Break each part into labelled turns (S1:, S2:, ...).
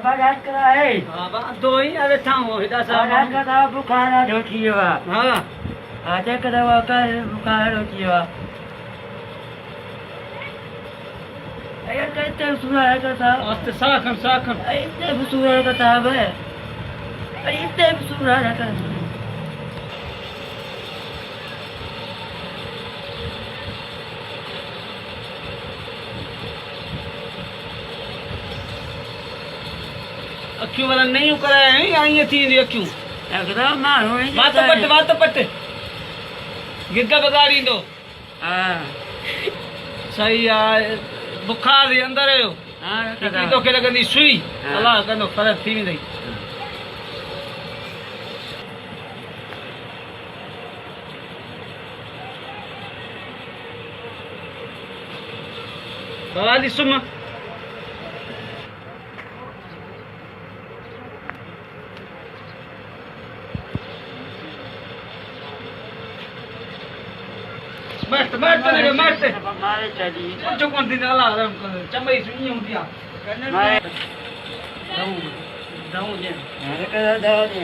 S1: बाबा याद करा है
S2: बाबा दो ही अरे था वो हिदा सा
S1: याद करा बुखार होती है
S2: हां
S1: आजा करा का बुखार होती है अरे कहते सुरा है का साहब
S2: अस्त साखन
S1: इतने सुरा है का साहब है अरे इतने सुरा है का
S2: अक्यों वाला नहीं कराया है आई थी अक्यों
S1: एकदम मारो
S2: बात पट गिद्दा बगाड़ी दो
S1: हां
S2: सही है बुखार दे अंदर है
S1: हां
S2: की तो के लगंदी सुई अल्लाह कंदो फर्क थी वेंदी बाली सुम मत
S1: मारे चली
S2: जो कौन दिन अल्लाह रम कर चमई सुनी होती आ
S1: मारे
S2: दाऊ जे
S1: अरे कदा दवा दे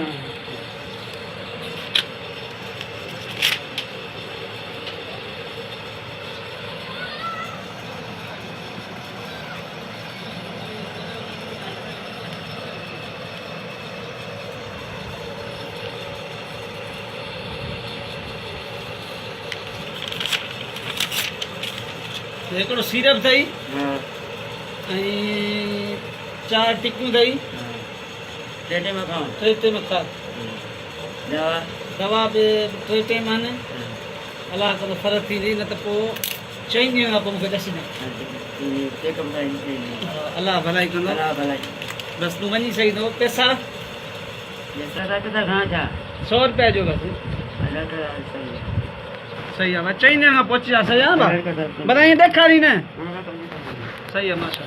S2: एकड़ो सिरप थई
S1: हां
S2: चार टिक्कू थई
S1: टेटे में खाओ
S2: टे में खा
S1: दवा
S2: पे टे माने अल्लाह को फर्क थी न त पो चई दी ना पो मुके दसी ना
S1: ते कम था
S2: अल्लाह भलाई कंदो
S1: अल्लाह भलाई
S2: बस तू वनी सही दो पैसा
S1: ये सारा कितना कहां था
S2: 100 रुपया जो बस
S1: अल्लाह का सही
S2: सही है चई ने पहुंच जा सही है बा बनाई देखा री ने सही है माशा